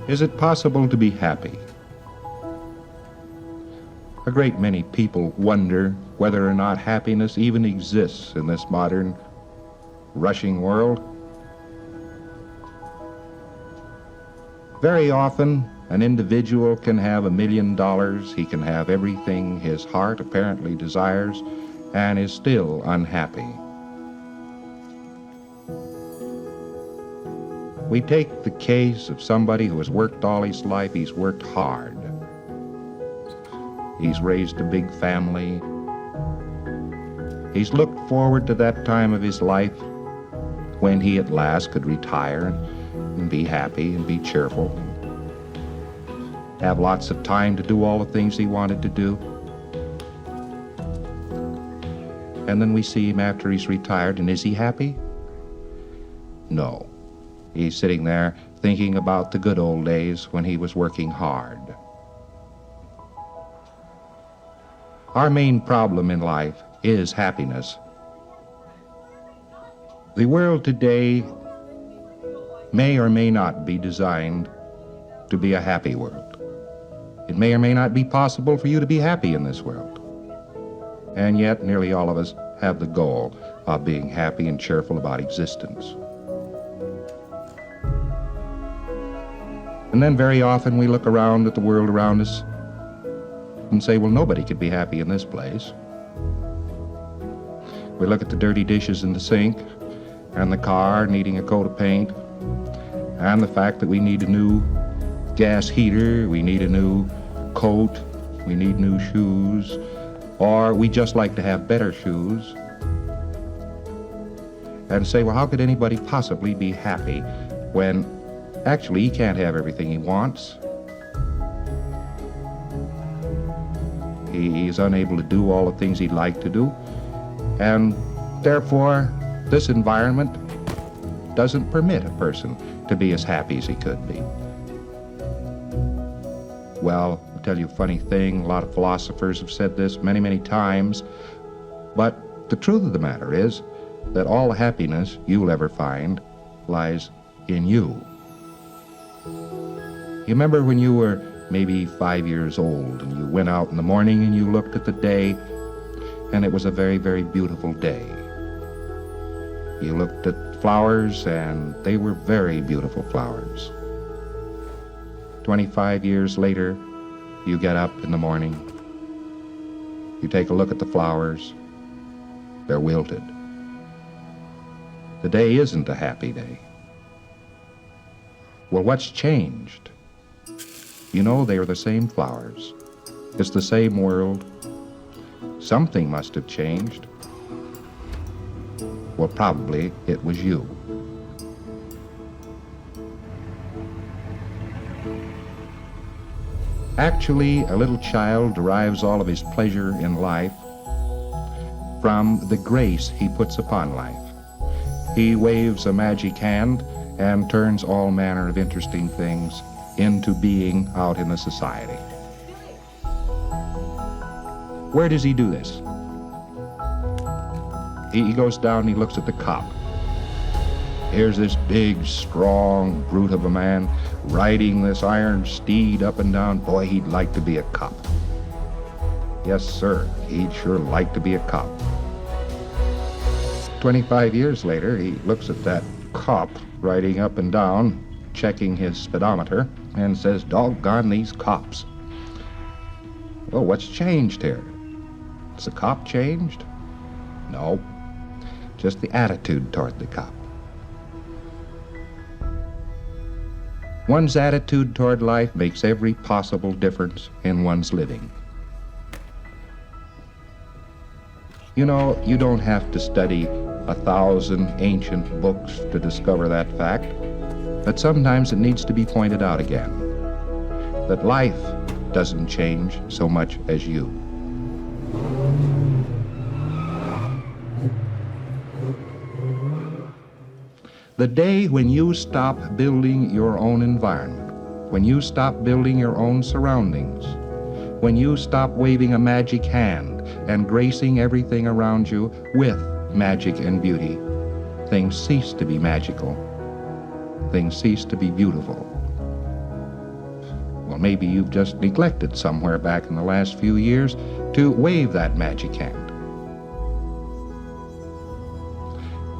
Is it possible to be happy? A great many people wonder whether or not happiness even exists in this modern, rushing world. Very often, an individual can have $1 million, he can have everything his heart apparently desires, and is still unhappy. We take the case of somebody who has worked all his life. He's worked hard. He's raised a big family. He's looked forward to that time of his life when he at last could retire and be happy and be cheerful, have lots of time to do all the things he wanted to do. And then we see him after he's retired, and is he happy? No. He's sitting there thinking about the good old days when he was working hard. Our main problem in life is happiness. The world today may or may not be designed to be a happy world. It may or may not be possible for you to be happy in this world. And yet, nearly all of us have the goal of being happy and cheerful about existence. And then very often we look around at the world around us and say, well, nobody could be happy in this place. We look at the dirty dishes in the sink, and the car needing a coat of paint, and the fact that we need a new gas heater, we need a new coat, we need new shoes, or we just like to have better shoes, and say, well, how could anybody possibly be happy when actually he can't have everything he wants? He's unable to do all the things he'd like to do, and therefore this environment doesn't permit a person to be as happy as he could be. Well, I'll tell you a funny thing, a lot of philosophers have said this many, many times, but the truth of the matter is that all the happiness you'll ever find lies in you. You remember when you were maybe 5 years old and you went out in the morning and you looked at the day, and it was a very, very beautiful day. You looked at flowers and they were very beautiful flowers. 25 years later, you get up in the morning, you take a look at the flowers, they're wilted. The day isn't a happy day. Well, what's changed? You know, they are the same flowers. It's the same world. Something must have changed. Well, probably it was you. Actually, a little child derives all of his pleasure in life from the grace he puts upon life. He waves a magic hand and turns all manner of interesting things into being out in the society. Where does he do this? He goes down and he looks at the cop. Here's this big, strong brute of a man riding this iron steed up and down. Boy, he'd like to be a cop. Yes, sir, he'd sure like to be a cop. 25 years later, he looks at that cop riding up and down, checking his speedometer, and says, doggone these cops. Well, what's changed here? Has the cop changed? No, just the attitude toward the cop. One's attitude toward life makes every possible difference in one's living. You know, you don't have to study 1,000 ancient books to discover that fact, but sometimes it needs to be pointed out again, that life doesn't change so much as you. The day when you stop building your own environment, when you stop building your own surroundings, when you stop waving a magic hand and gracing everything around you with magic and beauty, things cease to be magical. Things cease to be beautiful. Well, maybe you've just neglected somewhere back in the last few years to wave that magic hand.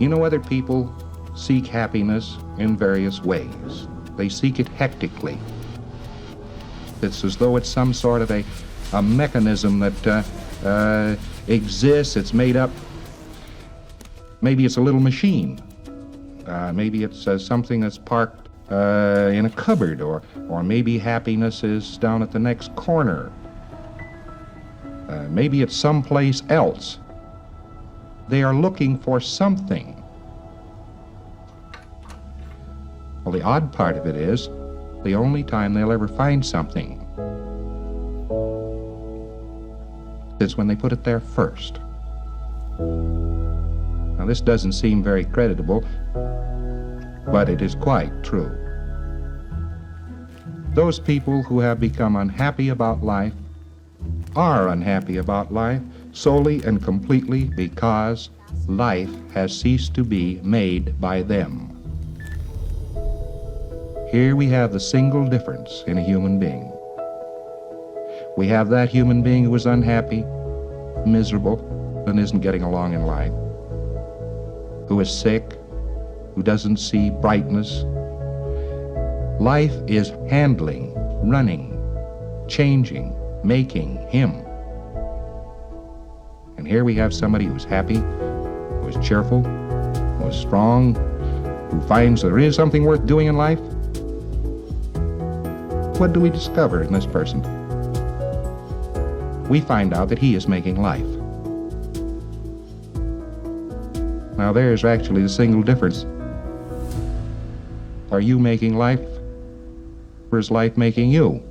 You know, other people seek happiness in various ways. They seek it hectically. It's as though it's some sort of a mechanism that exists. It's made up. Maybe it's a little machine. Maybe it's something that's parked in a cupboard, or maybe happiness is down at the next corner. Maybe it's someplace else. They are looking for something. Well, the odd part of it is, the only time they'll ever find something is when they put it there first. Now, this doesn't seem very creditable, but it is quite true. Those people who have become unhappy about life are unhappy about life solely and completely because life has ceased to be made by them. Here we have the single difference in a human being. We have that human being who is unhappy, miserable, and isn't getting along in life, who is sick, who doesn't see brightness. Life is handling, running, changing, making him. And here we have somebody who's happy, who is cheerful, who is strong, who finds there is something worth doing in life. What do we discover in this person? We find out that he is making life. Now, there's actually the single difference. Are you making life, or is life making you?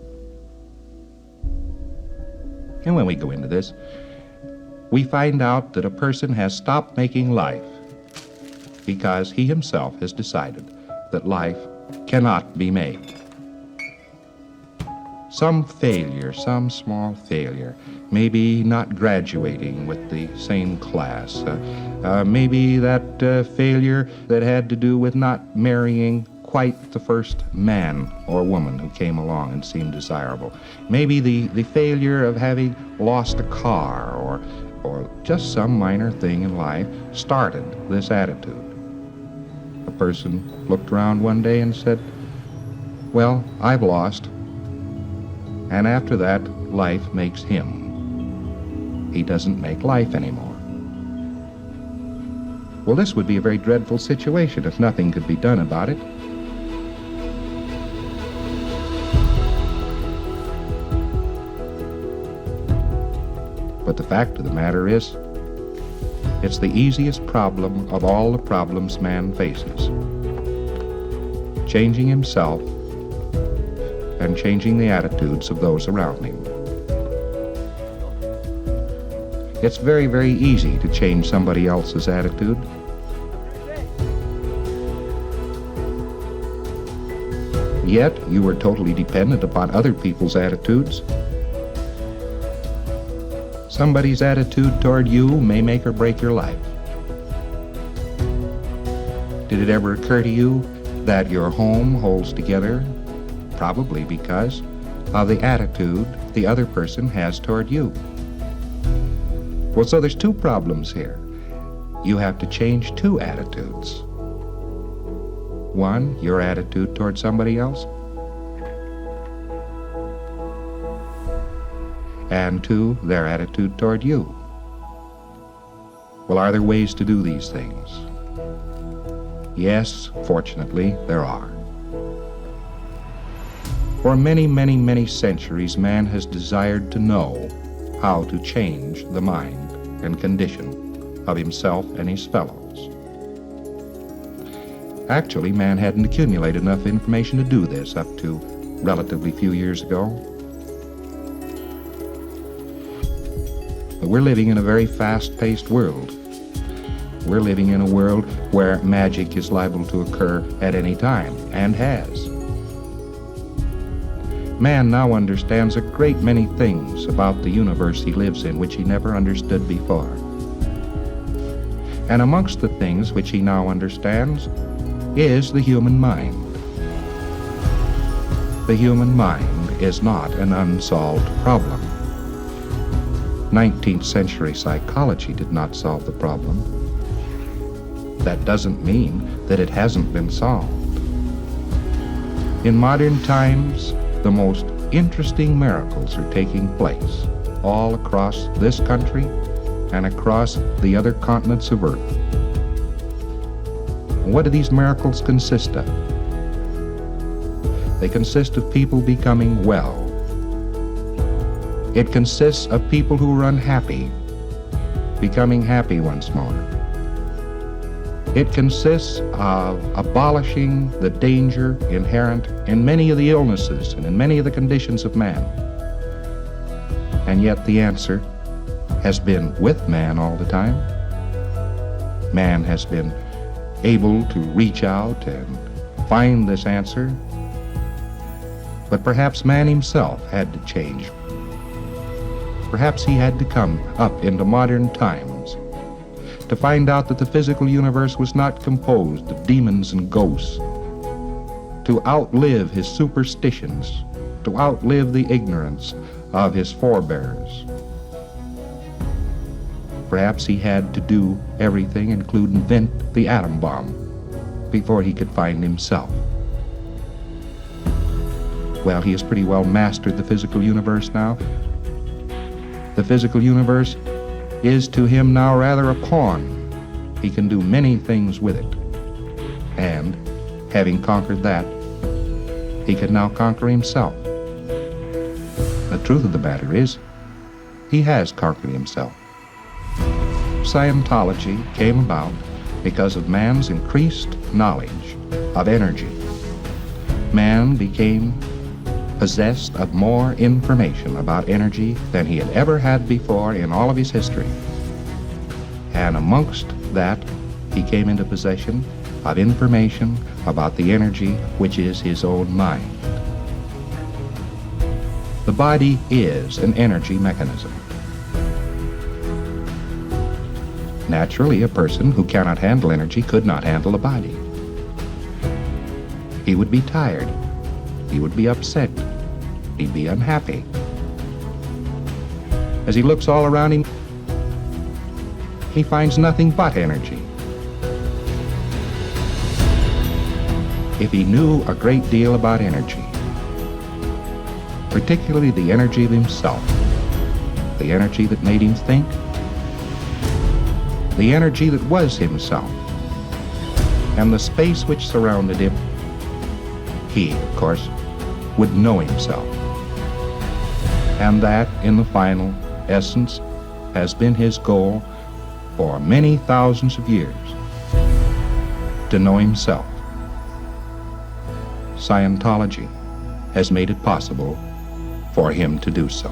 And when we go into this, we find out that a person has stopped making life because he himself has decided that life cannot be made. Some failure, some small failure, maybe not graduating with the same class, maybe that failure that had to do with not marrying quite the first man or woman who came along and seemed desirable. Maybe the failure of having lost a car, or just some minor thing in life started this attitude. A person looked around one day and said, well, I've lost. And after that, life makes him. He doesn't make life anymore. Well, this would be a very dreadful situation if nothing could be done about it. But the fact of the matter is, it's the easiest problem of all the problems man faces. Changing himself and changing the attitudes of those around him. It's very, very easy to change somebody else's attitude. Yet, you are totally dependent upon other people's attitudes. Somebody's attitude toward you may make or break your life. Did it ever occur to you that your home holds together? Probably because of the attitude the other person has toward you. Well, so there's two problems here. You have to change two attitudes. One, your attitude toward somebody else. And two, their attitude toward you. Well, are there ways to do these things? Yes, fortunately, there are. For many, many, many centuries, man has desired to know how to change the mind and condition of himself and his fellows. Actually, man hadn't accumulated enough information to do this up to relatively few years ago. But we're living in a very fast-paced world. We're living in a world where magic is liable to occur at any time, and has. Man now understands a great many things about the universe he lives in which he never understood before. And amongst the things which he now understands is the human mind. The human mind is not an unsolved problem. 19th century psychology did not solve the problem. That doesn't mean that it hasn't been solved. In modern times, the most interesting miracles are taking place all across this country and across the other continents of Earth. What do these miracles consist of? They consist of people becoming well. It consists of people who are unhappy becoming happy once more. It consists of abolishing the danger inherent in many of the illnesses and in many of the conditions of man. And yet the answer has been with man all the time. Man has been able to reach out and find this answer. But perhaps man himself had to change. Perhaps he had to come up into modern times to find out that the physical universe was not composed of demons and ghosts, to outlive his superstitions, to outlive the ignorance of his forebears. Perhaps he had to do everything, including invent the atom bomb, before he could find himself. Well, he has pretty well mastered the physical universe now. The physical universe is to him now rather a pawn. He can do many things with it. And, having conquered that, he can now conquer himself. The truth of the matter is, he has conquered himself. Scientology came about because of man's increased knowledge of energy. Man became possessed of more information about energy than he had ever had before in all of his history. And amongst that, he came into possession of information about the energy which is his own mind. The body is an energy mechanism. Naturally, a person who cannot handle energy could not handle a body. He would be tired. He would be upset. He'd be unhappy. As he looks all around him, he finds nothing but energy. If he knew a great deal about energy, particularly the energy of himself, the energy that made him think, the energy that was himself, and the space which surrounded him, he, of course, would know himself. And that, in the final essence, has been his goal for many thousands of years, to know himself. Scientology has made it possible for him to do so.